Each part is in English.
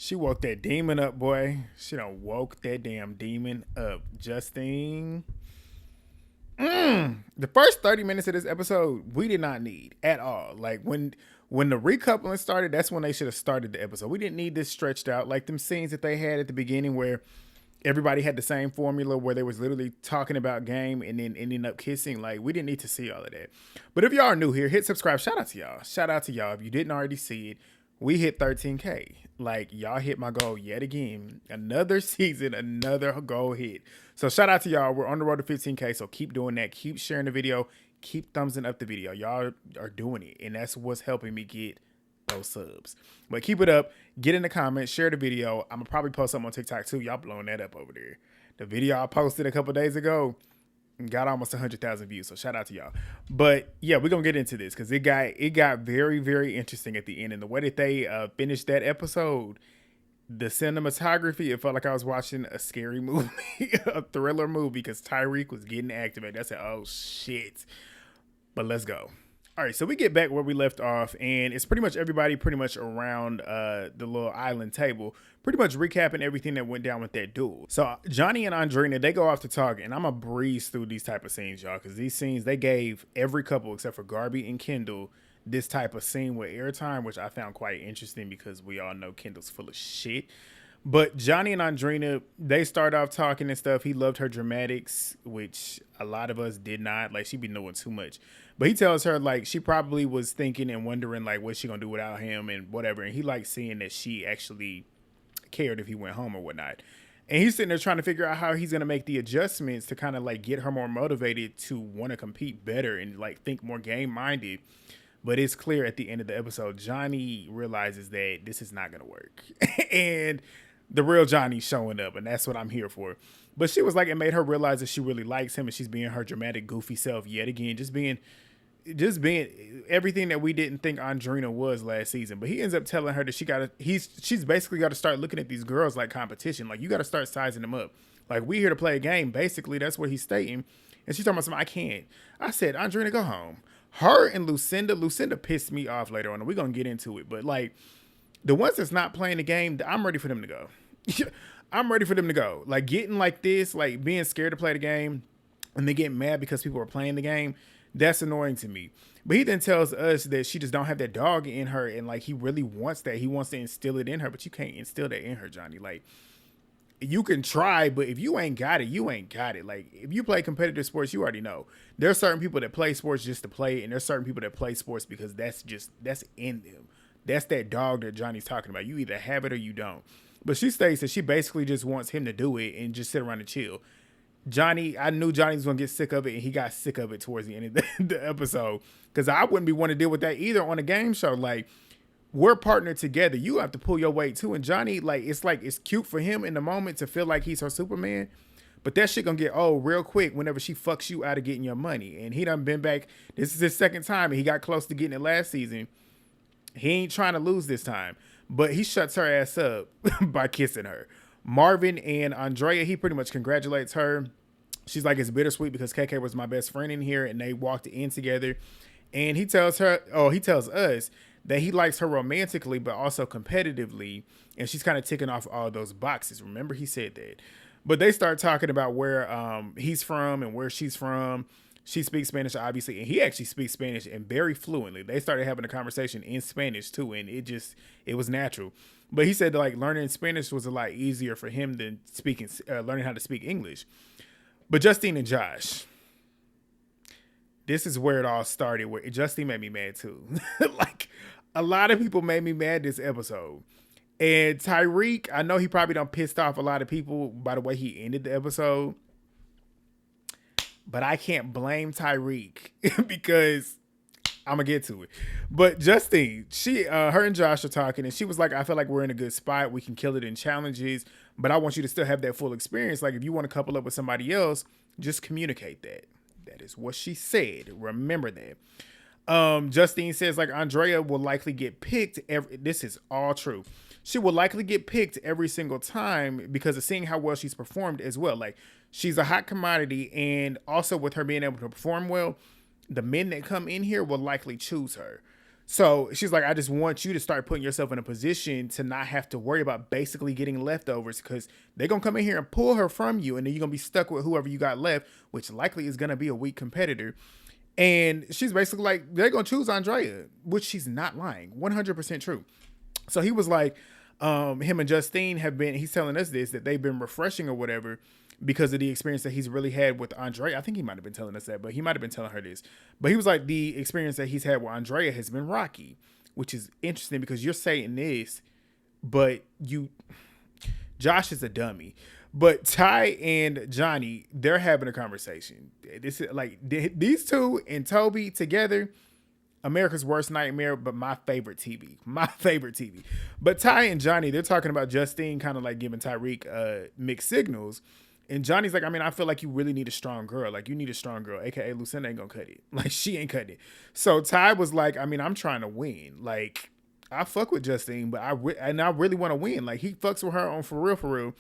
She woke that demon up, boy. She done woke that damn demon up. Justine. The first 30 minutes of this episode, we did not need at all. Like when the recoupling started, that's when they should have started the episode. We didn't need this stretched out. Like them scenes that they had at the beginning where everybody had the same formula where they was literally talking about game and then ending up kissing. Like, we didn't need to see all of that. But if y'all are new here, hit subscribe. Shout out to y'all. Shout out to y'all. If you didn't already see it, we hit 13K. Like, y'all hit my goal yet again. Another season, another goal hit. So shout out to y'all. We're on the road to 15K. So keep doing that. Keep sharing the video. Keep thumbsing up the video. Y'all are doing it. And that's what's helping me get those subs. But keep it up. Get in the comments. Share the video. I'm going to probably post something on TikTok too. Y'all blowing that up over there. The video I posted a couple days ago got almost 100,000 views. So shout out to y'all. But yeah, we're going to get into this because it got very, very interesting at the end. And the way that they finished that episode, the cinematography, it felt like I was watching a scary movie, a thriller movie, because Tyrique was getting activated. I said, oh shit. But let's go. All right, so we get back where we left off, and it's pretty much everybody pretty much around the little island table, pretty much recapping everything that went down with that duel. So Johnny and Andreina, they go off to talk, and I'm going to breeze through these type of scenes, y'all, because these scenes, they gave every couple except for Garbi and Kendall this type of scene with airtime, which I found quite interesting because we all know Kendall's full of shit. But Johnny and Andreina, they start off talking and stuff. He loved her dramatics, which a lot of us did not. Like, she be knowing too much. But he tells her, like, she probably was thinking and wondering, like, what's she going to do without him and whatever. And he likes seeing that she actually cared if he went home or whatnot. And he's sitting there trying to figure out how he's going to make the adjustments to kind of, like, get her more motivated to want to compete better and, like, think more game-minded. But it's clear at the end of the episode, Johnny realizes that this is not going to work. And the real Johnny's showing up, and that's what I'm here for. But she was like, it made her realize that she really likes him, and she's being her dramatic, goofy self yet again, just being everything that we didn't think Andreina was last season. But he ends up telling her that she's basically got to start looking at these girls like competition. Like, you got to start sizing them up. Like, we here to play a game. Basically, that's what he's stating. And she's talking about something, I can't. I said, Andreina, go home. Her and Lucinda pissed me off later on, and we're going to get into it. But, like, the ones that's not playing the game, I'm ready for them to go. I'm ready for them to go. Like, getting like this, like being scared to play the game and then getting mad because people are playing the game, that's annoying to me. But he then tells us that she just don't have that dog in her, and like he really wants that. He wants to instill it in her, but you can't instill that in her, Johnny. Like, you can try, but if you ain't got it, you ain't got it. Like, if you play competitive sports, you already know. There are certain people that play sports just to play, and there's certain people that play sports because that's in them. That's that dog that Johnny's talking about. You either have it or you don't. But she states that she basically just wants him to do it and just sit around and chill. Johnny, I knew Johnny was going to get sick of it, and he got sick of it towards the end of the episode. Because I wouldn't be wanting to deal with that either on a game show. Like, we're partnered together. You have to pull your weight too. And Johnny, it's cute for him in the moment to feel like he's her Superman. But that shit gonna get old real quick whenever she fucks you out of getting your money. And he done been back. This is his second time, and he got close to getting it last season. He ain't trying to lose this time. But he shuts her ass up by kissing her. Marvin and Andrea, he pretty much congratulates her. She's like, it's bittersweet because KK was my best friend in here, and they walked in together. And he tells us that he likes her romantically, but also competitively. And she's kind of ticking off all those boxes. Remember, he said that. But they start talking about where he's from and where she's from. She speaks Spanish, obviously, and he actually speaks Spanish and very fluently. They started having a conversation in Spanish, too, and it was natural. But he said that, like, learning Spanish was a lot easier for him than learning how to speak English. But Justine and Josh, this is where it all started, where Justine made me mad, too. Like, a lot of people made me mad this episode. And Tyrique, I know he probably done pissed off a lot of people by the way he ended the episode. But I can't blame Tyrique because I'm going to get to it. But Justine, her and Josh are talking, and she was like, I feel like we're in a good spot. We can kill it in challenges, but I want you to still have that full experience. Like, if you want to couple up with somebody else, just communicate that. That is what she said. Remember that. Justine says, like, Andrea will likely get picked. This is all true. She will likely get picked every single time because of seeing how well she's performed as well. Like, she's a hot commodity, and also with her being able to perform well, the men that come in here will likely choose her. So she's like, I just want you to start putting yourself in a position to not have to worry about basically getting leftovers, because they're going to come in here and pull her from you. And then you're going to be stuck with whoever you got left, which likely is going to be a weak competitor. And she's basically like, they're going to choose Andrea, which she's not lying. 100% true. So he was like, him and Justine have been, he's telling us this, that they've been refreshing or whatever because of the experience that he's really had with Andrea. I think he might have been telling us that, but he might have been telling her this. But he was like, the experience that he's had with Andrea has been rocky, which is interesting because you're saying this, but Josh is a dummy. But Ty and Johnny, they're having a conversation. This is like these two and Toby together, America's worst nightmare, but my favorite TV. My favorite TV. But Ty and Johnny, they're talking about Justine kind of like giving Tyrique mixed signals. And Johnny's like, I mean, I feel like you really need a strong girl. Like, you need a strong girl, a.k.a. Lucinda ain't gonna cut it. Like, she ain't cutting it. So Ty was like, I mean, I'm trying to win. Like, I fuck with Justine, but I really want to win. Like, he fucks with her on for real.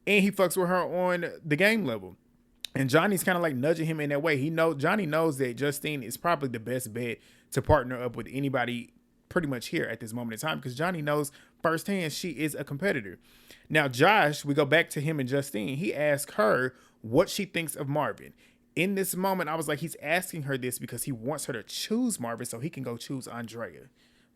And he fucks with her on the game level. And Johnny's kind of like nudging him in that way. Johnny knows that Justine is probably the best bet to partner up with anybody pretty much here at this moment in time, because Johnny knows firsthand she is a competitor. Now, Josh, we go back to him and Justine. He asked her what she thinks of Marvin. In this moment, I was like, he's asking her this because he wants her to choose Marvin so he can go choose Andrea.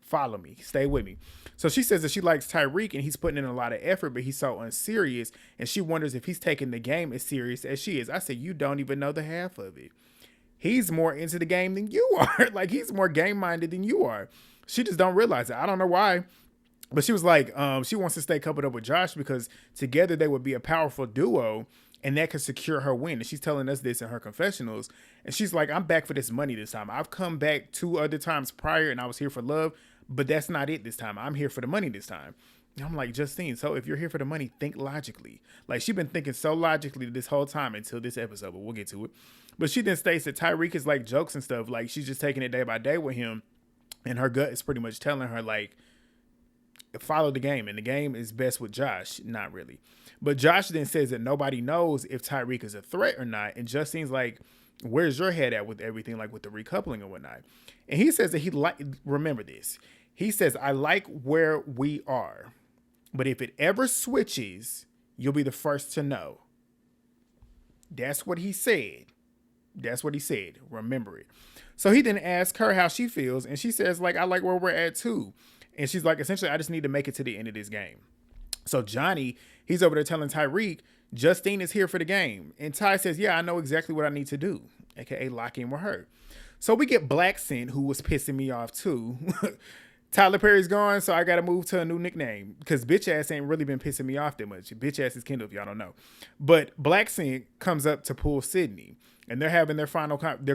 Follow me. Stay with me. So she says that she likes Tyrique and he's putting in a lot of effort, but he's so unserious. And she wonders if he's taking the game as serious as she is. I said, you don't even know the half of it. He's more into the game than you are. Like, he's more game minded than you are. She just don't realize it. I don't know why. But she was like, she wants to stay coupled up with Josh because together they would be a powerful duo and that could secure her win. And she's telling us this in her confessionals. And she's like, I'm back for this money this time. I've come back 2 other times prior and I was here for love, but that's not it this time. I'm here for the money this time. And I'm like, Justine, so if you're here for the money, think logically. Like, she's been thinking so logically this whole time until this episode, but we'll get to it. But she then states that Tyrique is like jokes and stuff. Like, she's just taking it day by day with him. And her gut is pretty much telling her, like, follow the game. And the game is best with Josh. Not really. But Josh then says that nobody knows if Tyrique is a threat or not. And Justine's like, where's your head at with everything, like with the recoupling and whatnot? And he says that remember this. He says, I like where we are. But if it ever switches, you'll be the first to know. That's what he said. That's what he said. Remember it. So he then asks her how she feels. And she says, like, I like where we're at too. And she's like, essentially, I just need to make it to the end of this game. So Johnny, he's over there telling Tyrique, Justine is here for the game. And Ty says, yeah, I know exactly what I need to do. AKA lock in with her. So we get Black Scent, who was pissing me off too. Tyler Perry's gone, so I got to move to a new nickname because bitch ass ain't really been pissing me off that much. Bitch ass is Kendall, if y'all don't know. But Black Scent comes up to pull Sydney, and they're having their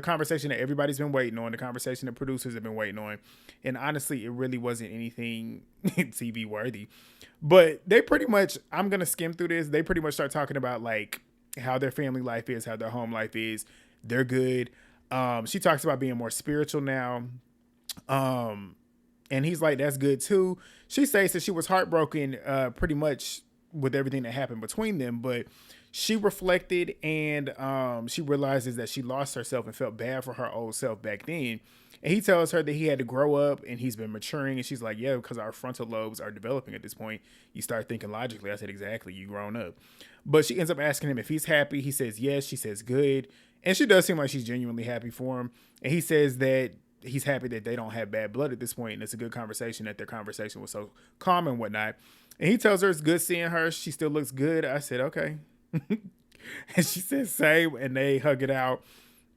conversation that everybody's been waiting on, the conversation the producers have been waiting on. And honestly, it really wasn't anything TV worthy. But they pretty much, I'm going to skim through this. They pretty much start talking about like how their family life is, how their home life is. They're good. She talks about being more spiritual now. And he's like, that's good too. She says that she was heartbroken pretty much with everything that happened between them. But she reflected and she realizes that she lost herself and felt bad for her old self back then. And he tells her that he had to grow up and he's been maturing. And she's like, yeah, because our frontal lobes are developing at this point. You start thinking logically. I said, exactly. You grown up. But she ends up asking him if he's happy. He says, yes. She says, good. And she does seem like she's genuinely happy for him. And he says that he's happy that they don't have bad blood at this point, and it's a good conversation that their conversation was so calm and whatnot. And he tells her it's good seeing her. She still looks good. I said, okay. And she says, same. And they hug it out.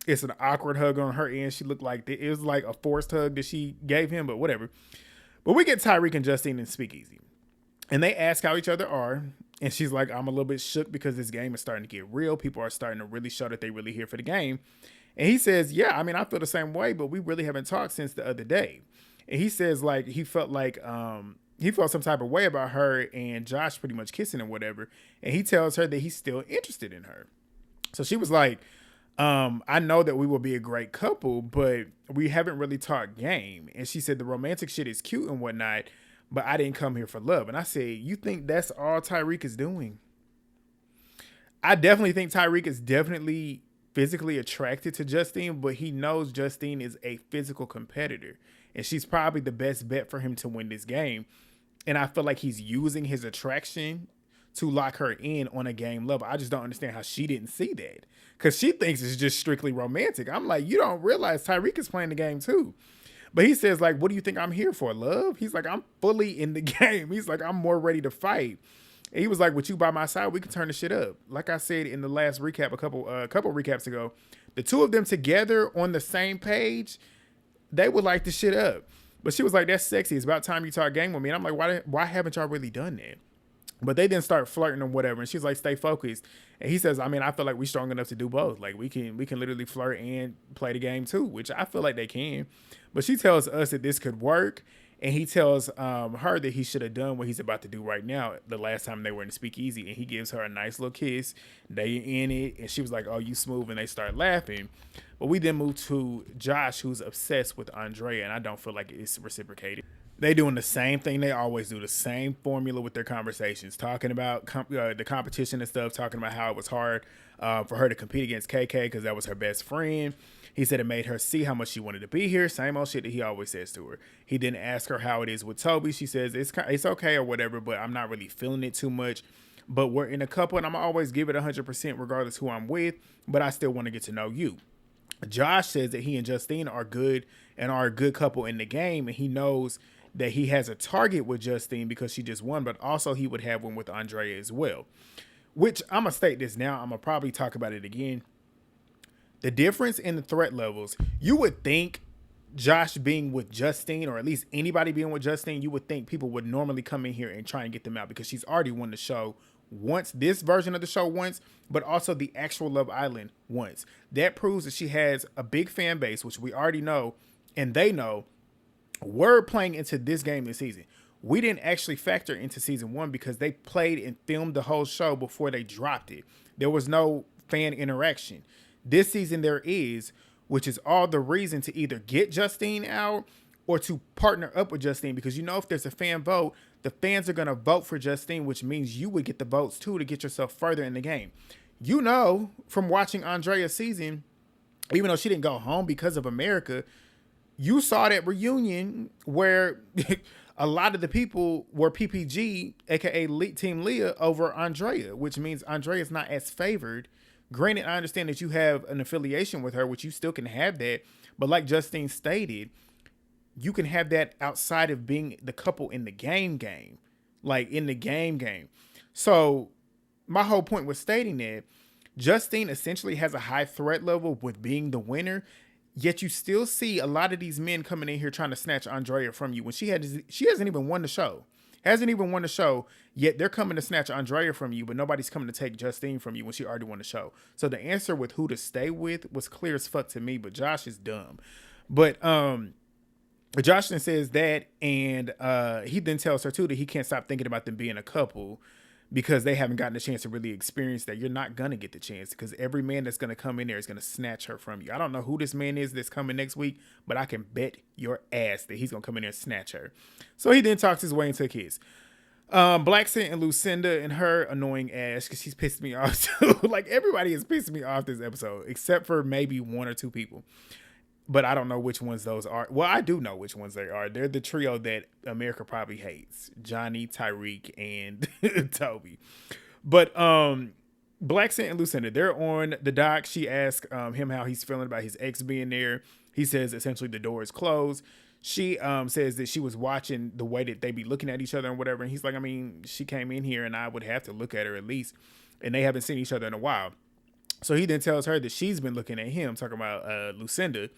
It's an awkward hug on her end. She looked like it was like a forced hug that she gave him, but whatever. But we get Tyrique and Justine in Speakeasy. And they ask how each other are. And she's like, I'm a little bit shook because this game is starting to get real. People are starting to really show that they really here for the game. And he says, yeah, I mean, I feel the same way, but we really haven't talked since the other day. And he says, like, he felt some type of way about her and Josh pretty much kissing and whatever. And he tells her that he's still interested in her. So she was like, I know that we will be a great couple, but we haven't really talked game. And she said, the romantic shit is cute and whatnot, but I didn't come here for love. And I said, you think that's all Tyrique is doing? I definitely think Tyrique is definitely physically attracted to Justine, but he knows Justine is a physical competitor. And she's probably the best bet for him to win this game. And I feel like he's using his attraction to lock her in on a game level. I just don't understand how she didn't see that. Because she thinks it's just strictly romantic. I'm like, you don't realize Tyrique is playing the game too. But he says, like, what do you think I'm here for, love? He's like, I'm fully in the game. He's like, I'm more ready to fight. And he was like, with you by my side, we can turn the shit up. Like I said in the last recap, a couple recaps ago, the two of them together on the same page, they would light the shit up. But she was like, that's sexy. It's about time you talk game with me. And I'm like, why haven't y'all really done that? But they didn't start flirting or whatever. And she's like, stay focused. And he says, I mean, I feel like we're strong enough to do both. Like we can literally flirt and play the game too, which I feel like they can. But she tells us that this could work. And he tells her that he should have done what he's about to do right now the last time they were in the speakeasy. And he gives her a nice little kiss. They in it. And she was like, oh, you smooth. And they start laughing. But we then move to Josh, who's obsessed with Andrea. And I don't feel like it's reciprocated. They doing the same thing they always do, the same formula with their conversations, talking about the competition and stuff, talking about how it was hard for her to compete against KK because that was her best friend. He said it made her see how much she wanted to be here. Same old shit that he always says to her. He didn't ask her how it is with Toby. She says it's okay or whatever, but I'm not really feeling it too much. But we're in a couple, and I'm always give it 100% regardless who I'm with, but I still want to get to know you. Josh says that he and Justine are good and are a good couple in the game, and he knows that he has a target with Justine because she just won, but also he would have one with Andrea as well. Which, I'm going to state this now. I'm going to probably talk about it again. The difference in the threat levels, you would think Josh being with Justine, or at least anybody being with Justine, you would think people would normally come in here and try and get them out because she's already won the show once, this version of the show once, but also the actual Love Island once. That proves that she has a big fan base, which we already know, and they know. We're playing into this game this season. We didn't actually factor into season 1 because they played and filmed the whole show before they dropped it. There was no fan interaction. This season there is, which is all the reason to either get Justine out or to partner up with Justine, because you know if there's a fan vote, the fans are going to vote for Justine, which means you would get the votes too to get yourself further in the game. You know, from watching Andrea's season, even though she didn't go home because of America, you saw that reunion where a lot of the people were PPG, aka Team Leah, over Andrea, which means Andrea is not as favored. Granted, I understand that you have an affiliation with her, which you still can have that. But like Justine stated, you can have that outside of being the couple in the game. Like in the game. So my whole point was stating that Justine essentially has a high threat level with being the winner. Yet you still see a lot of these men coming in here trying to snatch Andrea from you when she hasn't even won the show. Yet they're coming to snatch Andrea from you, but nobody's coming to take Justine from you when she already won the show. So the answer with who to stay with was clear as fuck to me, but Josh is dumb. But Josh then says that, and he then tells her too that he can't stop thinking about them being a couple because they haven't gotten a chance to really experience that. You're not going to get the chance because every man that's going to come in there is going to snatch her from you. I don't know who this man is that's coming next week, but I can bet your ass that he's going to come in there and snatch her. So he then talks his way into a kiss. Black Scent and Lucinda and her annoying ass because she's pissed me off too. Like everybody has pissed me off this episode except for maybe one or two people. But I don't know which ones those are. Well, I do know which ones they are. They're the trio that America probably hates. Johnny, Tyrique, and Toby. But Black Scent and Lucinda, they're on the dock. She asks him how he's feeling about his ex being there. He says essentially the door is closed. She says that she was watching the way that they be looking at each other and whatever. And he's like, I mean, she came in here and I would have to look at her at least. And they haven't seen each other in a while. So he then tells her that she's been looking at him, talking about Lucinda.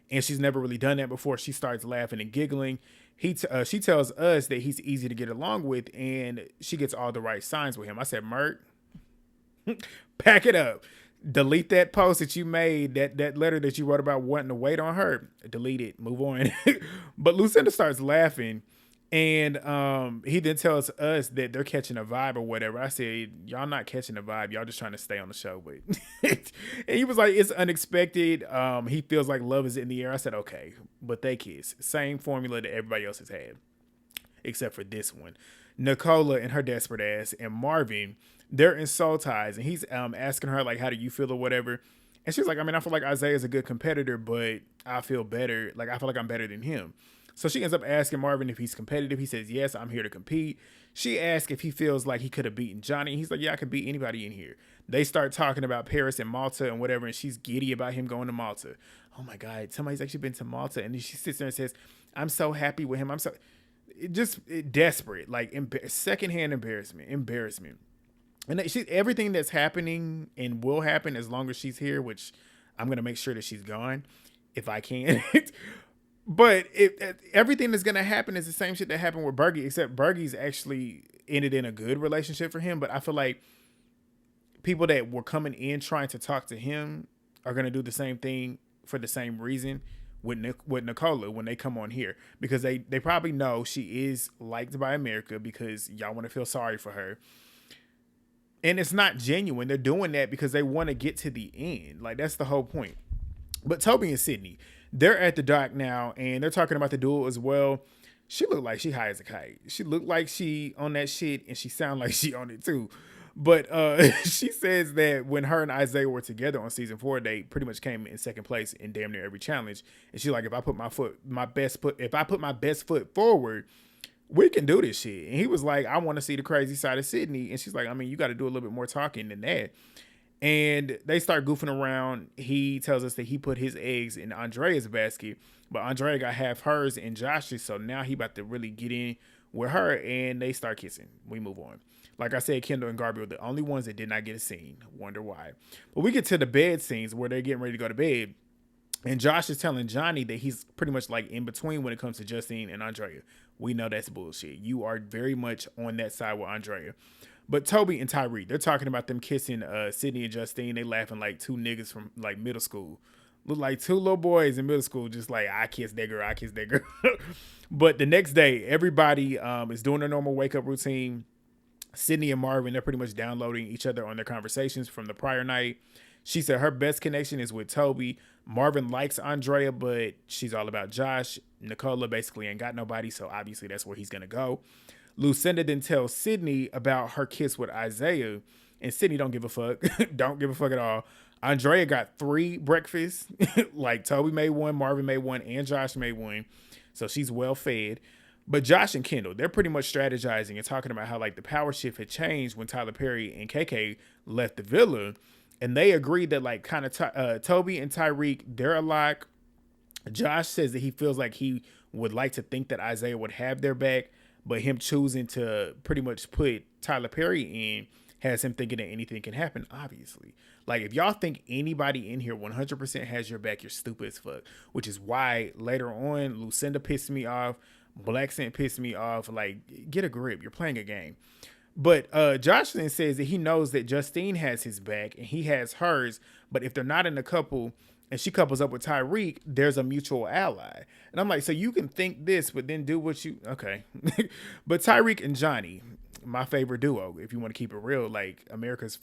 And she's never really done that before. She starts laughing and giggling. She tells us that he's easy to get along with, and she gets all the right signs with him. I said, Mert, pack it up. Delete that post that you made, that letter that you wrote about wanting to wait on her. Delete it. Move on. But Lucinda starts laughing, and he then tells us that they're catching a vibe or whatever. I said, y'all not catching a vibe. Y'all just trying to stay on the show. But and he was like, it's unexpected. He feels like love is in the air. I said, okay. But they kiss. Same formula that everybody else has had. Except for this one. Nicola and her desperate ass and Marvin, they're in soul ties. And he's asking her, like, how do you feel or whatever. And she's like, I mean, I feel like Isaiah's a good competitor, but I feel better. Like, I feel like I'm better than him. So she ends up asking Marvin if he's competitive. He says, yes, I'm here to compete. She asks if he feels like he could have beaten Johnny. He's like, yeah, I could beat anybody in here. They start talking about Paris and Malta and whatever, and she's giddy about him going to Malta. Oh my God, somebody's actually been to Malta. And then she sits there and says, I'm so happy with him. Desperate, like secondhand embarrassment. And everything that's happening and will happen as long as she's here, which I'm going to make sure that she's gone if I can. But everything that's going to happen is the same shit that happened with Bergie, except Bergie's actually ended in a good relationship for him. But I feel like people that were coming in trying to talk to him are going to do the same thing for the same reason with Nicola when they come on here, because they probably know she is liked by America because y'all want to feel sorry for her. And it's not genuine. They're doing that because they want to get to the end. Like, that's the whole point. But Toby and Sydney, they're at the dock now, and they're talking about the duel as well. She looked like she high as a kite. She looked like she on that shit, and she sound like she on it too. But she says that when her and Isaiah were together on season 4, they pretty much came in second place in damn near every challenge. And she's like, if I put my best foot forward, we can do this shit. And he was like, I want to see the crazy side of Sydney. And she's like, I mean, you got to do a little bit more talking than that. And they start goofing around. He tells us that he put his eggs in Andrea's basket, but Andrea got half hers and Josh's. So now he about to really get in with her, and they start kissing. We move on. Like I said, Kendall and Garbi were the only ones that did not get a scene. Wonder why. But we get to the bed scenes where they're getting ready to go to bed. And Josh is telling Johnny that he's pretty much like in between when it comes to Justine and Andrea. We know that's bullshit. You are very much on that side with Andrea. But Toby and Tyrique, they're talking about them kissing Sydney and Justine. They laughing like two niggas from like middle school. Look like two little boys in middle school, just like, I kiss that girl, I kiss that girl. But the next day, everybody is doing their normal wake up routine. Sydney and Marvin, they're pretty much downloading each other on their conversations from the prior night. She said her best connection is with Toby. Marvin likes Andrea, but she's all about Josh. Nicola basically ain't got nobody, so obviously that's where he's going to go. Lucinda then tells Sydney about her kiss with Isaiah, and Sydney don't give a fuck. Don't give a fuck at all. Andrea got 3 breakfasts. Like, Toby made one, Marvin made one, and Josh made one. So she's well fed. But Josh and Kendall, they're pretty much strategizing and talking about how like the power shift had changed when Tyler Perry and KK left the villa. And they agreed that like kind of Toby and Tyrique, they're alike. Josh says that he feels like he would like to think that Isaiah would have their back, but him choosing to pretty much put Tyler Perry in has him thinking that anything can happen, obviously. Like, if y'all think anybody in here 100% has your back, you're stupid as fuck. Which is why later on, Lucinda pissed me off. Black Scent pissed me off. Like, get a grip. You're playing a game. But Josh then says that he knows that Justine has his back and he has hers. But if they're not in a couple and she couples up with Tyrique, there's a mutual ally. And I'm like, so you can think this, but then do what you... Okay. But Tyrique and Johnny, my favorite duo, if you want to keep it real, like America's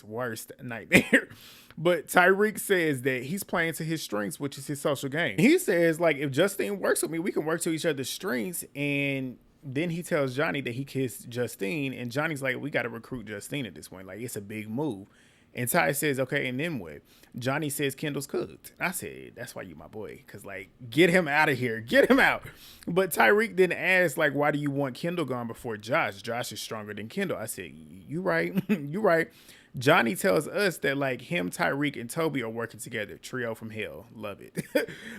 worst nightmare. But Tyrique says that he's playing to his strengths, which is his social game. He says, like, if Justine works with me, we can work to each other's strengths. And then he tells Johnny that he kissed Justine, and Johnny's like, we got to recruit Justine at this point. Like, it's a big move. And Ty says, okay, and then what? Johnny says Kendall's cooked. I said, that's why you my boy. Because, like, get him out of here. Get him out. But Tyrique then asked, like, why do you want Kendall gone before Josh? Josh is stronger than Kendall. I said, you right. You right. Johnny tells us that, like, him, Tyrique, and Toby are working together. Trio from hell. Love it.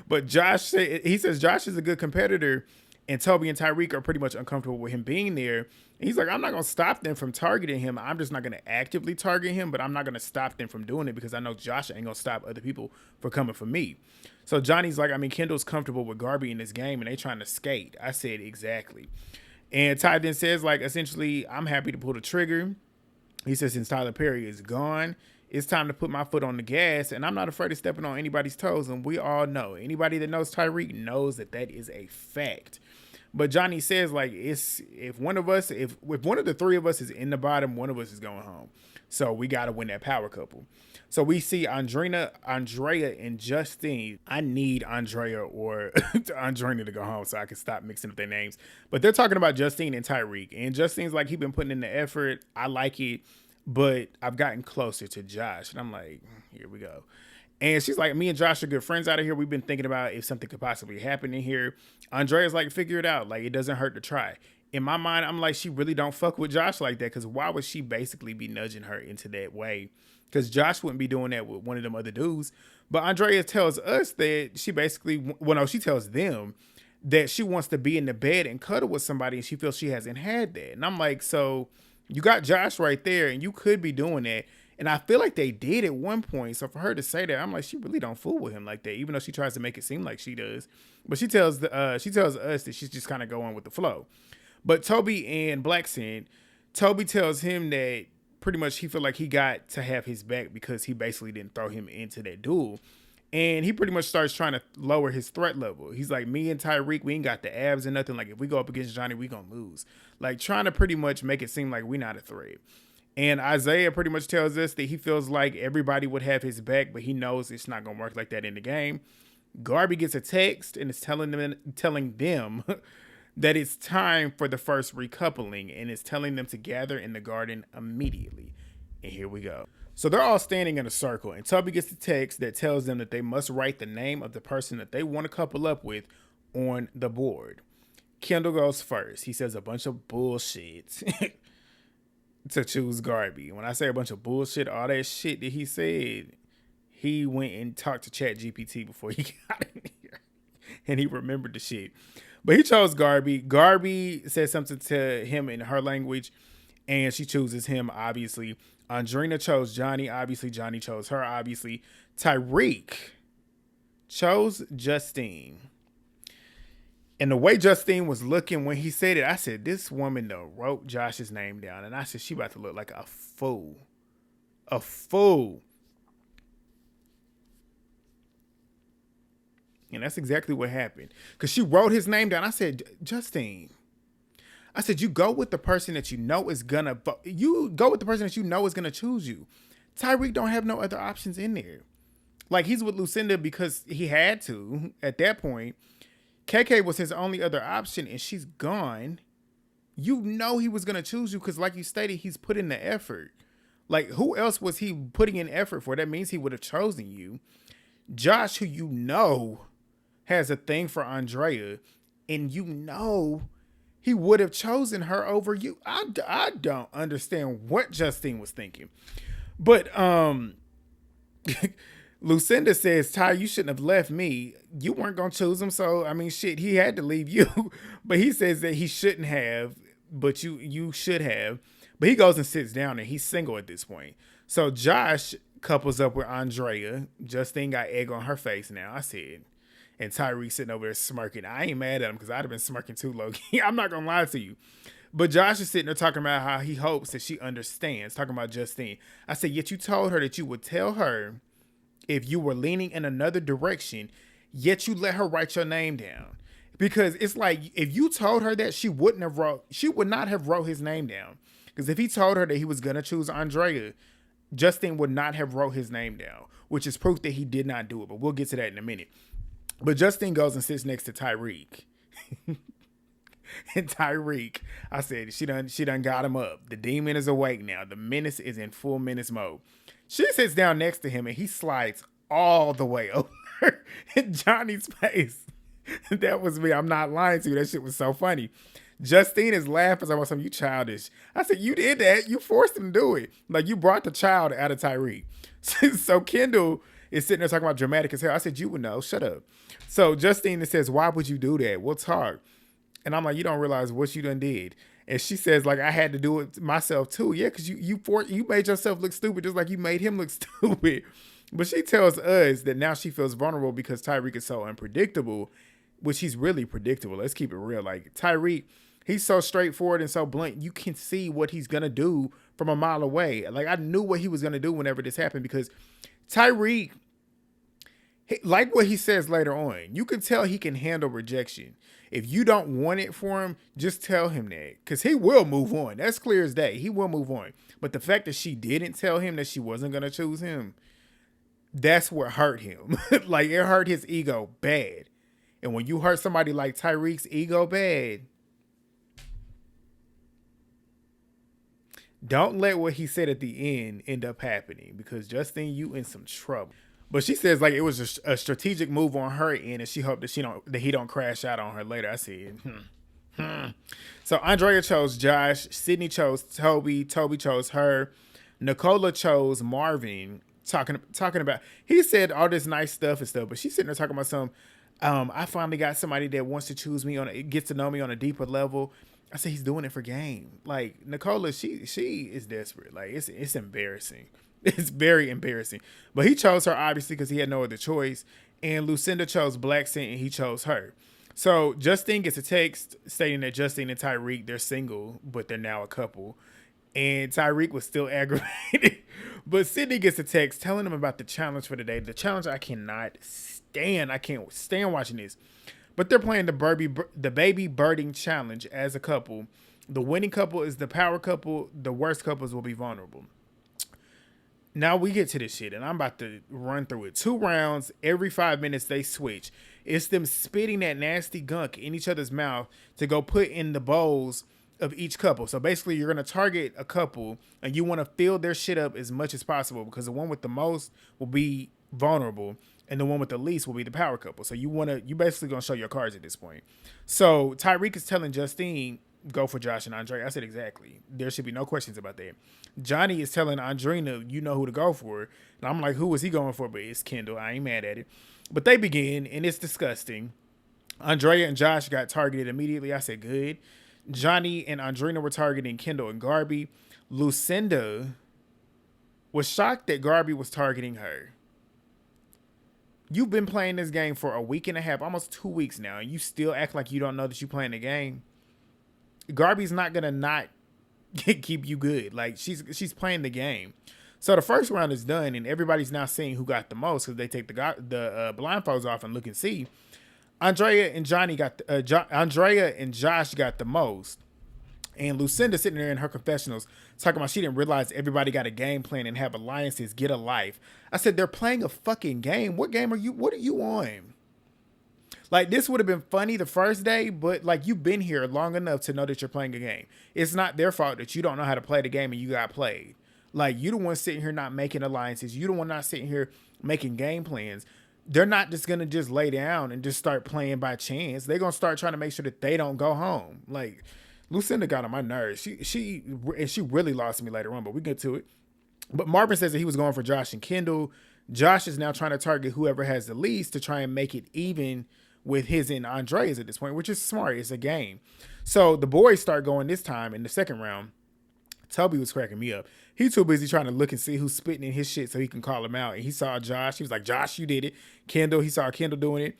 But he says Josh is a good competitor, and Toby and Tyrique are pretty much uncomfortable with him being there. And he's like, I'm not going to stop them from targeting him. I'm just not going to actively target him, but I'm not going to stop them from doing it because I know Josh ain't going to stop other people from coming for me. So Johnny's like, I mean, Kendall's comfortable with Garbi in this game and they trying to skate. I said, exactly. And Ty then says, like, essentially, I'm happy to pull the trigger. He says, since Tyler Perry is gone, it's time to put my foot on the gas, and I'm not afraid of stepping on anybody's toes, and we all know. Anybody that knows Tyrique knows that that is a fact. But Johnny says, like, if one of the 3 of us is in the bottom, one of us is going home. So we got to win that power couple. So we see Andrea, and Justine. I need Andrea or Andreina to go home so I can stop mixing up their names. But they're talking about Justine and Tyrique. And Justine's like, he been putting in the effort. I like it. but I've gotten closer to Josh. And I'm like, here we go. And she's like, me and Josh are good friends out of here. We've been thinking about if something could possibly happen in here. Andrea's like, figure it out. Like, it doesn't hurt to try. In my mind, I'm like, she really don't fuck with Josh like that. Because why would she basically be nudging her into that way? Because Josh wouldn't be doing that with one of them other dudes. But Andrea tells us that she basically, well, no, she tells them that she wants to be in the bed and cuddle with somebody. And she feels she hasn't had that. And I'm like, so you got Josh right there and you could be doing that. And I feel like they did at one point. So for her to say that, I'm like, she really don't fool with him like that, even though she tries to make it seem like she does. But she tells us that she's just kind of going with the flow. But Toby and Blackson, Toby tells him that pretty much he feel like he got to have his back because he basically didn't throw him into that duel. And he pretty much starts trying to lower his threat level. He's like, me and Tyrique, we ain't got the abs and nothing. Like, if we go up against Johnny, we gonna lose. Like, trying to pretty much make it seem like we not a threat. And Isaiah pretty much tells us that he feels like everybody would have his back, but he knows it's not going to work like that in the game. Garbi gets a text and is telling them that it's time for the first recoupling and is telling them to gather in the garden immediately. And here we go. So they're all standing in a circle and Toby gets a text that tells them that they must write the name of the person that they want to couple up with on the board. Kendall goes first. He says a bunch of bullshit. To choose Garbi. When I say a bunch of bullshit, all that shit that he said, he went and talked to ChatGPT before he got in here. And he remembered the shit. But he chose Garbi. Garbi said something to him in her language, and she chooses him, obviously. Andreina chose Johnny. Obviously, Johnny chose her, obviously. Tyrique chose Justine. And the way Justine was looking when he said it, I said, this woman wrote Josh's name down. And I said, she about to look like a fool. A fool. And that's exactly what happened. Because she wrote his name down. I said, Justine. I said, you go with the person that you know is going to vote. You go with the person that you know is going to choose you. Tyrique don't have no other options in there. Like, he's with Lucinda because he had to at that point. KK was his only other option and she's gone. You know he was going to choose you because like you stated, he's put in the effort. Like, who else was he putting in effort for? That means he would have chosen you. Josh, who you know has a thing for Andrea, and you know he would have chosen her over you. I don't understand what Justine was thinking. But Lucinda says, Ty, you shouldn't have left me. You weren't going to choose him. So, I mean, shit, he had to leave you. But he says that he shouldn't have, but you should have. But he goes and sits down and he's single at this point. So Josh couples up with Andrea. Justine got egg on her face now, I said. And Tyrique sitting over there smirking. I ain't mad at him because I'd have been smirking too, low-key. I'm not going to lie to you. But Josh is sitting there talking about how he hopes that she understands, talking about Justine. I said, yet you told her that you would tell her if you were leaning in another direction, yet you let her write your name down. Because it's like, if you told her that, she would not have wrote his name down. Because if he told her that he was going to choose Andrea, Justine would not have wrote his name down, which is proof that he did not do it. But we'll get to that in a minute. But Justine goes and sits next to Tyrique. And Tyrique, I said, she done got him up. The demon is awake now. The menace is in full menace mode. She sits down next to him and he slides all the way over in Johnny's face. That was me. I'm not lying to you. That shit was so funny. Justine is laughing. I was like, you childish. I said, you did that. You forced him to do it. Like, you brought the child out of Tyrique. So Kendall is sitting there talking about dramatic as hell. I said, you would know. Shut up. So Justine says, why would you do that? We'll talk. And I'm like, you don't realize what you done did. And she says, like, I had to do it myself too. Yeah, because you made yourself look stupid just like you made him look stupid. But she tells us that now she feels vulnerable because Tyrique is so unpredictable, which he's really predictable. Let's keep it real. Like, Tyrique, he's so straightforward and so blunt. You can see what he's going to do from a mile away. Like, I knew what he was going to do whenever this happened because Tyrique, like what he says later on, you can tell he can handle rejection. If you don't want it for him, just tell him that because he will move on. That's clear as day. He will move on. But the fact that she didn't tell him that she wasn't going to choose him, that's what hurt him. Like, it hurt his ego bad. And when you hurt somebody like Tyrique's ego bad, Don't let what he said at the end up happening, because Justine, you in some trouble. But she says like it was a strategic move on her end, and she hoped that he don't crash out on her later. I said, So Andrea chose Josh, Sydney chose Toby chose her, Nicola chose Marvin. Talking about, he said all this nice stuff and stuff, but she's sitting there talking about some. I finally got somebody that wants to choose me gets to know me on a deeper level. I said he's doing it for game. Like Nicola, she is desperate. Like it's embarrassing. It's very embarrassing. But he chose her obviously because he had no other choice. And Lucinda chose Black Scent and he chose her. So Justine gets a text stating that Justine and Tyrique, they're single, but they're now a couple. And Tyrique was still aggravated. But Sydney gets a text telling him about the challenge for the day. The challenge I cannot stand. I can't stand watching this. But they're playing the baby birding challenge as a couple. The winning couple is the power couple. The worst couples will be vulnerable. Now we get to this shit, and I'm about to run through it. 2 rounds, every 5 minutes they switch. It's them spitting that nasty gunk in each other's mouth to go put in the bowls of each couple. So basically you're going to target a couple and you want to fill their shit up as much as possible, because the one with the most will be vulnerable and the one with the least will be the power couple. So you basically going to show your cards at this point. So Tyrique is telling Justine, go for Josh and Andrea. I said, exactly. There should be no questions about that. Johnny is telling Andreina, you know who to go for. And I'm like, who was he going for? But it's Kendall. I ain't mad at it. But they begin, and it's disgusting. Andrea and Josh got targeted immediately. I said, good. Johnny and Andreina were targeting Kendall and Garbi. Lucinda was shocked that Garbi was targeting her. You've been playing this game for a week and a half, almost 2 weeks now, and you still act like you don't know that you're playing the game. Garbi's not going to not keep you good. Like, she's playing the game. So the first round is done, and everybody's now seeing who got the most because they take the blindfolds off and look and see. Andrea and Andrea and Josh got the most. And Lucinda sitting there in her confessionals talking about she didn't realize everybody got a game plan and have alliances, get a life. I said, they're playing a fucking game. What are you on? Like, this would have been funny the first day, but like, you've been here long enough to know that you're playing a game. It's not their fault that you don't know how to play the game and you got played. Like, you the one sitting here not making alliances. You the one not sitting here making game plans. They're not just going to just lay down and just start playing by chance. They're going to start trying to make sure that they don't go home. Like, Lucinda got on my nerves. She really lost me later on, but we get to it. But Marvin says that he was going for Josh and Kendall. Josh is now trying to target whoever has the least to try and make it even with his and Andrea's at this point, which is smart. It's a game. So the boys start going this time in the second round. Toby was cracking me up. He's too busy trying to look and see who's spitting in his shit so he can call him out. And he saw Josh. He was like, Josh, you did it. Kendall, he saw Kendall doing it.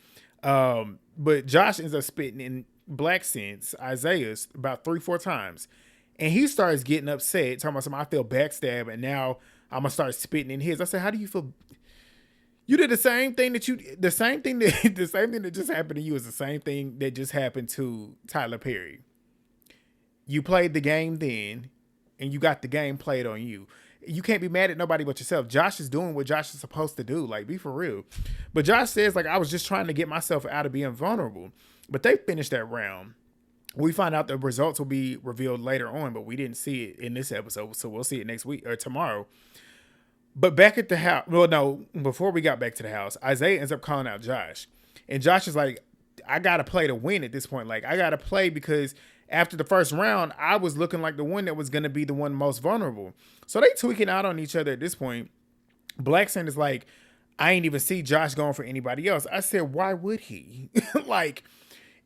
But Josh ends up spitting in Black Scent's, Isaiah's, about 3-4 times. And he starts getting upset, talking about something, I feel backstab, and now I'm going to start spitting in his. I said, how do you feel? You did the same thing that just happened to you is the same thing that just happened to Tyler Perry. You played the game then, and you got the game played on you. You can't be mad at nobody but yourself. Josh is doing what Josh is supposed to do. Like, be for real. But Josh says, like, I was just trying to get myself out of being vulnerable. But they finished that round. We find out the results will be revealed later on, but we didn't see it in this episode, so we'll see it next week or tomorrow. But back at the house, well, no, before we got back to the house, Isaiah ends up calling out Josh. And Josh is like, I got to play to win at this point. Like, I got to play because after the first round, I was looking like the one that was going to be the one most vulnerable. So they tweaking out on each other at this point. Black Scent is like, I ain't even see Josh going for anybody else. I said, why would he? Like,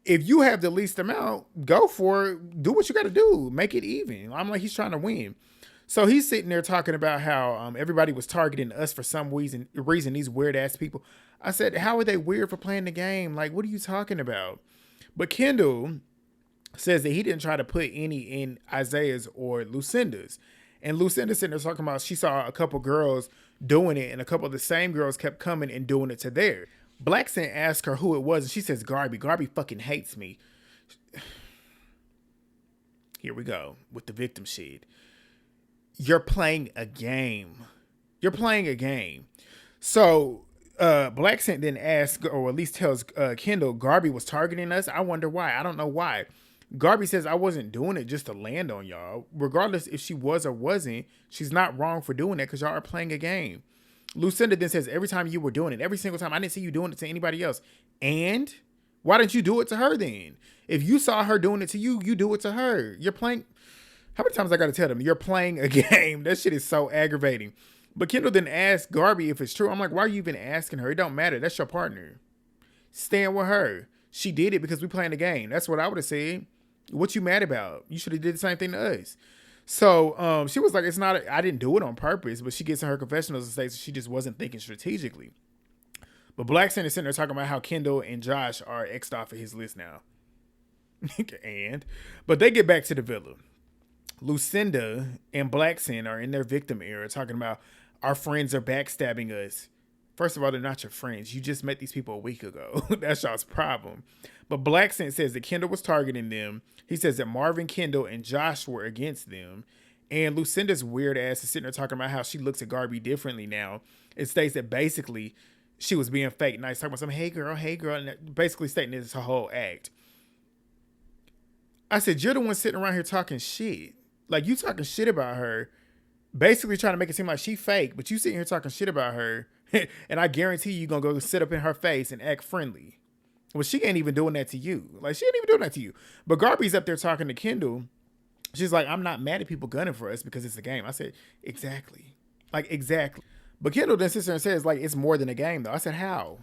if you have the least amount, go for it. Do what you got to do. Make it even. I'm like, he's trying to win. So he's sitting there talking about how everybody was targeting us for some reason, these weird ass people. I said, how are they weird for playing the game? Like, what are you talking about? But Kendall says that he didn't try to put any in Isaiah's or Lucinda's. And Lucinda sitting there talking about she saw a couple girls doing it and a couple of the same girls kept coming and doing it to theirs. Black Scent asked her who it was, and she says, Garbi. Garbi fucking hates me. Here we go with the victim shit. You're playing a game. You're playing a game. So Black Scent then asks, or at least tells Kendall, Garbi was targeting us. I wonder why. I don't know why. Garbi says, I wasn't doing it just to land on y'all. Regardless if she was or wasn't, she's not wrong for doing that because y'all are playing a game. Lucinda then says, every time you were doing it, every single time, I didn't see you doing it to anybody else. And why didn't you do it to her then? If you saw her doing it to you, you do it to her. You're playing. How many times I got to tell them? You're playing a game. That shit is so aggravating. But Kendall then asked Garbi if it's true. I'm like, why are you even asking her? It don't matter. That's your partner. Stand with her. She did it because we playing the game. That's what I would have said. What you mad about? You should have did the same thing to us. So she was like, it's not, I didn't do it on purpose, but she gets in her confessionals and states she just wasn't thinking strategically. But Blackson is sitting there talking about how Kendall and Josh are X'd off of his list now. But they get back to the villa. Lucinda and Blackson are in their victim era talking about our friends are backstabbing us. First of all, they're not your friends. You just met these people a week ago. That's y'all's problem. But Blackson says that Kendall was targeting them. He says that Marvin, Kendall, and Josh were against them. And Lucinda's weird ass is sitting there talking about how she looks at Garbi differently now. It states that basically she was being fake nice, talking about some, hey girl, and basically stating this a whole act. I said, you're the one sitting around here talking shit. Like, you talking shit about her, basically trying to make it seem like she fake, but you sitting here talking shit about her. And I guarantee you're going to go sit up in her face and act friendly. Well, she ain't even doing that to you. Like, she ain't even doing that to you. But Garbi's up there talking to Kendall. She's like, I'm not mad at people gunning for us because it's a game. I said, exactly. Like, exactly. But Kendall then sits there and says, like, it's more than a game, though. I said, how?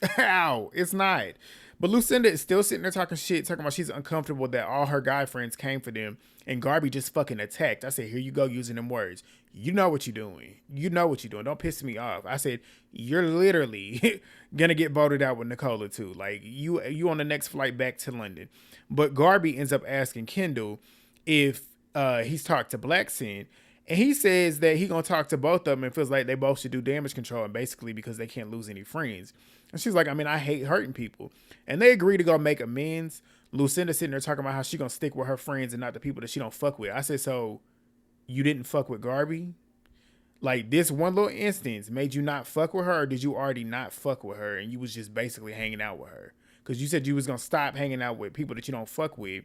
How? It's not. But Lucinda is still sitting there talking shit, talking about she's uncomfortable that all her guy friends came for them and Garbi just fucking attacked. I said, here you go using them words. You know what you're doing. You know what you're doing. Don't piss me off. I said, you're literally going to get voted out with Nicola too. Like, you on the next flight back to London. But Garbi ends up asking Kendall if he's talked to Blackson. And he says that he going to talk to both of them and feels like they both should do damage control, and basically because they can't lose any friends. And she's like, I mean, I hate hurting people. And they agree to go make amends. Lucinda sitting there talking about how she going to stick with her friends and not the people that she don't fuck with. I said, so you didn't fuck with Garbi? Like, this one little instance made you not fuck with her, or did you already not fuck with her and you was just basically hanging out with her? Because you said you was going to stop hanging out with people that you don't fuck with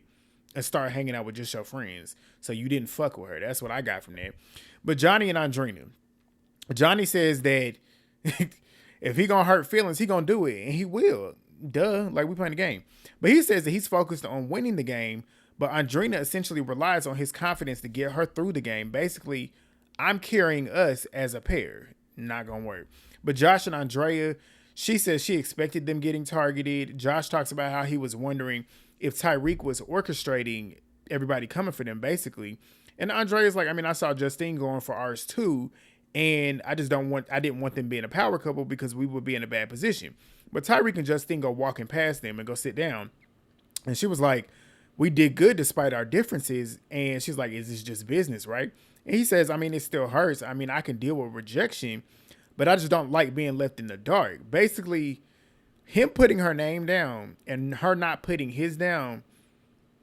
and start hanging out with just your friends. So you didn't fuck with her. That's what I got from that. But Johnny and Andreina. Johnny says that if he gonna hurt feelings, he gonna do it. And he will. Duh. Like, we playing the game. But he says that he's focused on winning the game. But Andreina essentially relies on his confidence to get her through the game. Basically, I'm carrying us as a pair. Not gonna work. But Josh and Andrea, she says she expected them getting targeted. Josh talks about how he was wondering if Tyrique was orchestrating everybody coming for them, basically. And Andrea's like, I mean, I saw Justine going for ours too, and I didn't want them being a power couple because we would be in a bad position. But Tyrique and Justine go walking past them and go sit down. And she was like, we did good despite our differences. And she's like, is this just business, right? And he says, I mean, it still hurts. I mean, I can deal with rejection, but I just don't like being left in the dark. Basically, him putting her name down and her not putting his down,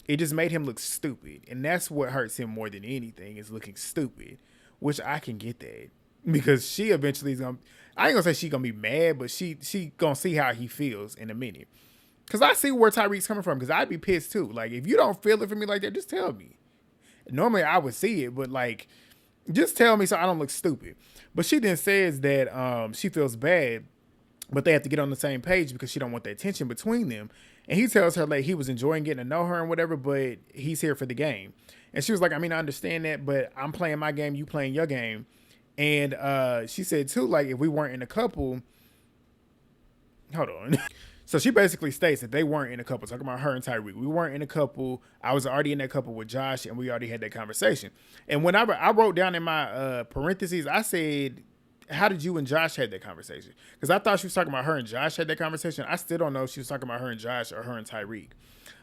it just made him look stupid. And that's what hurts him more than anything, is looking stupid, which I can get that. Because she eventually is going to, I ain't going to say she going to be mad, but she going to see how he feels in a minute. Because I see where Tyrique's coming from, because I'd be pissed too. Like, if you don't feel it for me like that, just tell me. Normally I would see it, but like, just tell me so I don't look stupid. But she then says that she feels bad, but they have to get on the same page because she don't want that tension between them. And he tells her like he was enjoying getting to know her and whatever, but he's here for the game. And she was like, I mean, I understand that, but I'm playing my game, you playing your game. And she said too, like, if we weren't in a couple, hold on. So she basically states that they weren't in a couple, talking about her and Tyrique. We weren't in a couple. I was already in that couple with Josh, and we already had that conversation. And when I wrote down in my parentheses, I said, how did you and Josh had that conversation? Because I thought she was talking about her and Josh had that conversation. I still don't know if she was talking about her and Josh or her and Tyrique.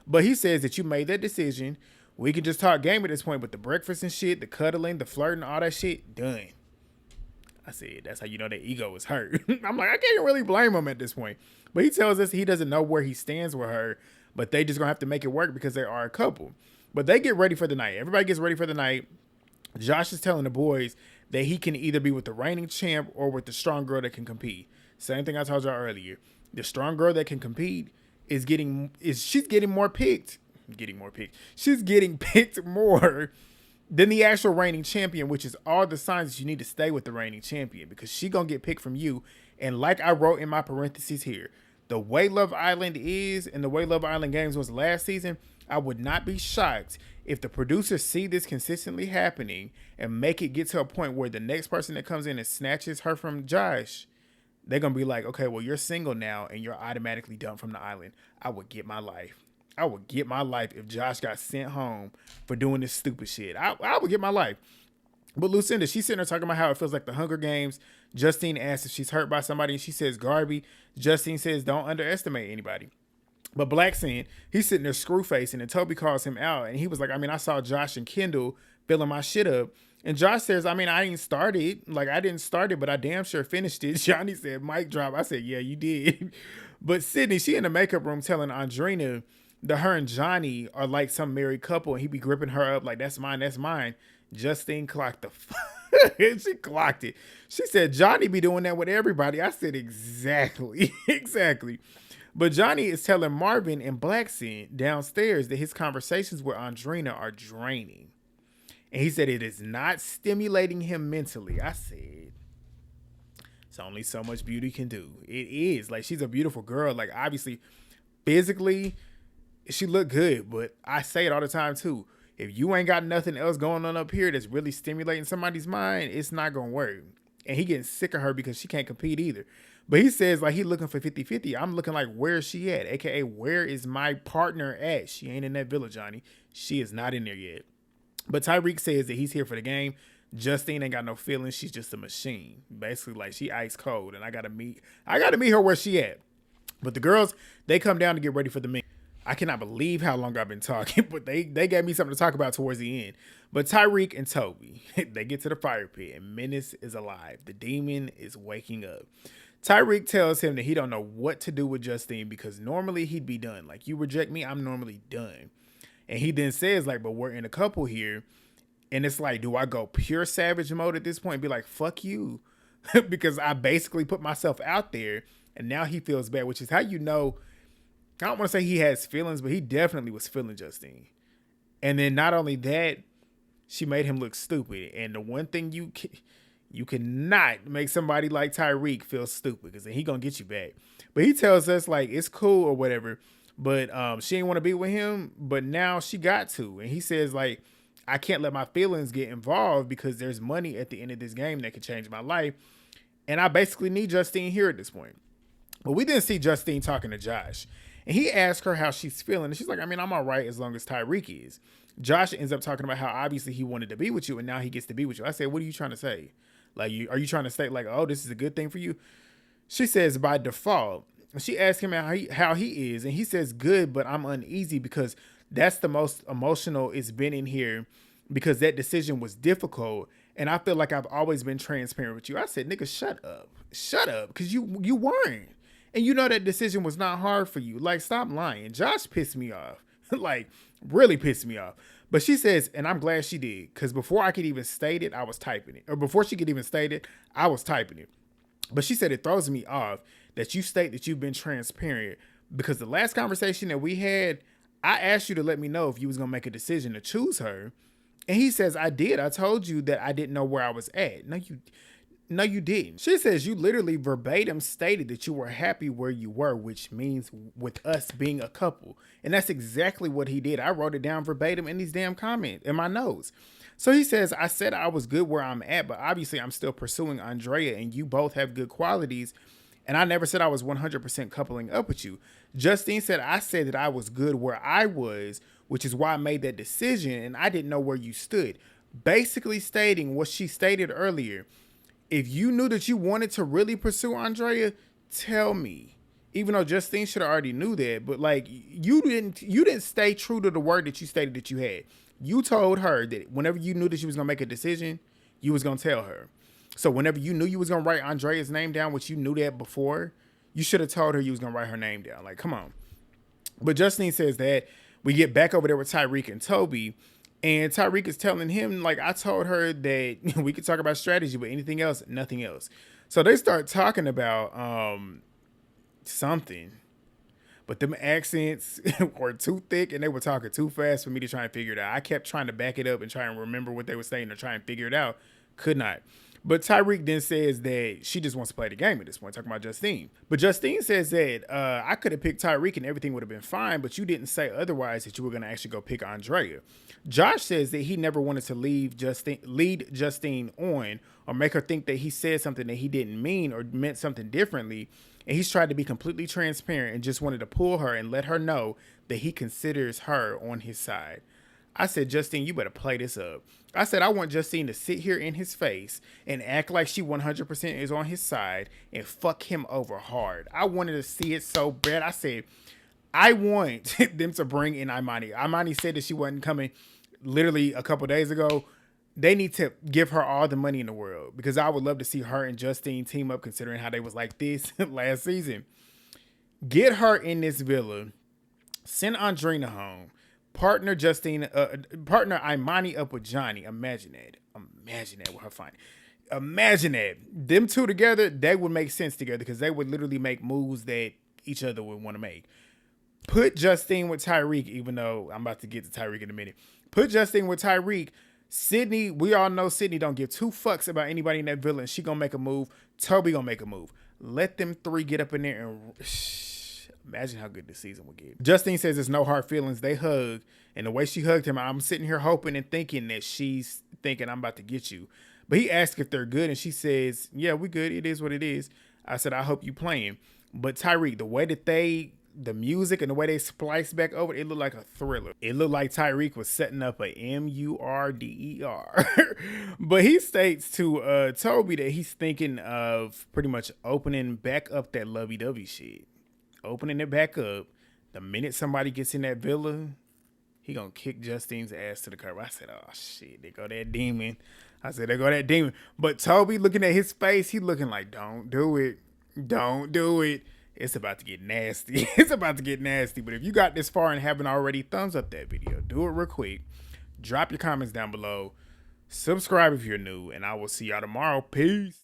But he says that you made that decision. We can just talk game at this point, but the breakfast and shit, the cuddling, the flirting, all that shit, done. I said, that's how you know that ego is hurt. I'm like, I can't really blame him at this point. But he tells us he doesn't know where he stands with her, but they just going to have to make it work because they are a couple. But they get ready for the night. Everybody gets ready for the night. Josh is telling the boys that he can either be with the reigning champ or with the strong girl that can compete. Same thing I told y'all earlier. The strong girl that can compete she's getting more picked. getting more picked. She's getting picked more than the actual reigning champion, which is all the signs that you need to stay with the reigning champion because she gonna get picked from you. And like I wrote in my parentheses here, the way Love Island is and the way Love Island Games was last season, I would not be shocked if the producers see this consistently happening and make it get to a point where the next person that comes in and snatches her from Josh, they're going to be like, okay, well, you're single now and you're automatically dumped from the island. I would get my life. I would get my life if Josh got sent home for doing this stupid shit. I would get my life. But Lucinda, she's sitting there talking about how it feels like the Hunger Games. Justine asks if she's hurt by somebody and she says Garbi. Justine says don't underestimate anybody. But Black saying, he's sitting there screw facing and Toby calls him out. And he was like, I mean, I saw Josh and Kendall filling my shit up. And Josh says, I mean, I didn't start it. Like, I didn't start it, but I damn sure finished it. Johnny said, mic drop. I said, yeah, you did. But Sydney, she in the makeup room telling Andreina that her and Johnny are like some married couple. And he be gripping her up like, that's mine, that's mine. Justine clocked the she clocked it. She said, Johnny be doing that with everybody. I said, exactly. Exactly. But Johnny is telling Marvin and Blackson downstairs that his conversations with Andreina are draining. And he said it is not stimulating him mentally. I said, it's only so much beauty can do. It is. Like, she's a beautiful girl. Like, obviously, physically, she look good. But I say it all the time, too. If you ain't got nothing else going on up here that's really stimulating somebody's mind, it's not going to work. And he getting sick of her because she can't compete either. But he says, like, he looking for 50-50. I'm looking like, where is she at? AKA, where is my partner at? She ain't in that villa, Johnny. She is not in there yet. But Tyrique says that he's here for the game. Justine ain't got no feelings. She's just a machine. Basically, like, she ice cold. And I gotta meet her where she at. But the girls, they come down to get ready for the meeting. I cannot believe how long I've been talking, but they gave me something to talk about towards the end. But Tyrique and Toby, they get to the fire pit, and Menace is alive. The demon is waking up. Tyrique tells him that he don't know what to do with Justine because normally he'd be done. Like, you reject me, I'm normally done. And he then says, like, but we're in a couple here. And it's like, do I go pure savage mode at this point and be like, fuck you? Because I basically put myself out there and now he feels bad, which is how you know, I don't want to say he has feelings, but he definitely was feeling Justine. And then not only that, she made him look stupid. And the one thing you cannot make somebody like Tyrique feel stupid because then he gonna get you back. But he tells us, like, it's cool or whatever. But she didn't want to be with him, but now she got to. And he says, like, I can't let my feelings get involved because there's money at the end of this game that could change my life. And I basically need Justine here at this point. But we didn't see Justine talking to Josh. And he asked her how she's feeling. And she's like, I mean, I'm all right as long as Tyrique is. Josh ends up talking about how obviously he wanted to be with you and now he gets to be with you. I said, what are you trying to say? Like, are you trying to state like, oh, this is a good thing for you? She says by default. She asks him how he is, and he says good, but I'm uneasy because that's the most emotional it's been in here because that decision was difficult, and I feel like I've always been transparent with you. I said, nigga, shut up, because you weren't, and you know that decision was not hard for you. Like, stop lying. Josh pissed me off, like, really pissed me off. But she says, and I'm glad she did, because before I could even state it, I was typing it, or before she could even state it, I was typing it. But she said it throws me off that you state that you've been transparent because the last conversation that we had, I asked you to let me know if you was going to make a decision to choose her. And he says, I did. I told you that I didn't know where I was at. No, you didn't. She says you literally verbatim stated that you were happy where you were, which means with us being a couple. And that's exactly what he did. I wrote it down verbatim in these damn comments in my notes. So he says, I said I was good where I'm at, but obviously I'm still pursuing Andrea and you both have good qualities. And I never said I was 100% coupling up with you. Justine said, I said that I was good where I was, which is why I made that decision. And I didn't know where you stood. Basically stating what she stated earlier. If you knew that you wanted to really pursue Andrea, tell me. Even though Justine should have already knew that. But like, you didn't stay true to the word that you stated that you had. You told her that whenever you knew that she was going to make a decision, you was going to tell her. So whenever you knew you was going to write Andrea's name down, which you knew that before, you should have told her you was going to write her name down. Like, come on. But Justine says that we get back over there with Tyrique and Toby. And Tyrique is telling him, like, I told her that we could talk about strategy, but anything else, nothing else. So they start talking about something. But them accents were too thick and they were talking too fast for me to try and figure it out. I kept trying to back it up and try and remember what they were saying or try and figure it out. Could not. But Tyrique then says that she just wants to play the game at this point, talking about Justine. But Justine says that I could have picked Tyrique and everything would have been fine, but you didn't say otherwise that you were going to actually go pick Andrea. Josh says that he never wanted to lead Justine on or make her think that he said something that he didn't mean or meant something differently. And he's tried to be completely transparent and just wanted to pull her and let her know that he considers her on his side. I said, Justine, you better play this up. I said, I want Justine to sit here in his face and act like she 100% is on his side and fuck him over hard. I wanted to see it so bad. I said, I want them to bring in Imani. Imani said that she wasn't coming literally a couple days ago. They need to give her all the money in the world because I would love to see her and Justine team up considering how they was like this last season. Get her in this villa. Send Andreina home. Partner Imani up with Johnny. Imagine that with her finding. Imagine that. Them two together, they would make sense together because they would literally make moves that each other would want to make. Put Justine with Tyrique, even though I'm about to get to Tyrique in a minute. Put Justine with Tyrique. Sydney, we all know Sydney don't give two fucks about anybody in that villa and she gonna make a move. Toby gonna make a move. Let them three get up in there and... Imagine how good this season would get. Justine says there's no hard feelings. They hug. And the way she hugged him, I'm sitting here hoping and thinking that she's thinking I'm about to get you. But he asked if they're good. And she says, yeah, we good. It is what it is. I said, I hope you playing. But Tyrique, the way that the music and the way they spliced back over, it looked like a thriller. It looked like Tyrique was setting up a MURDER. But he states to Toby that he's thinking of pretty much opening back up that lovey-dovey shit. Opening it back up. The minute somebody gets in that villa, he gonna kick Justine's ass to the curb. I said, oh shit, there go that demon. I said, there go that demon. But Toby looking at his face, he looking like, don't do it. Don't do it. It's about to get nasty. It's about to get nasty. But if you got this far and haven't already, thumbs up that video. Do it real quick. Drop your comments down below. Subscribe if you're new. And I will see y'all tomorrow. Peace.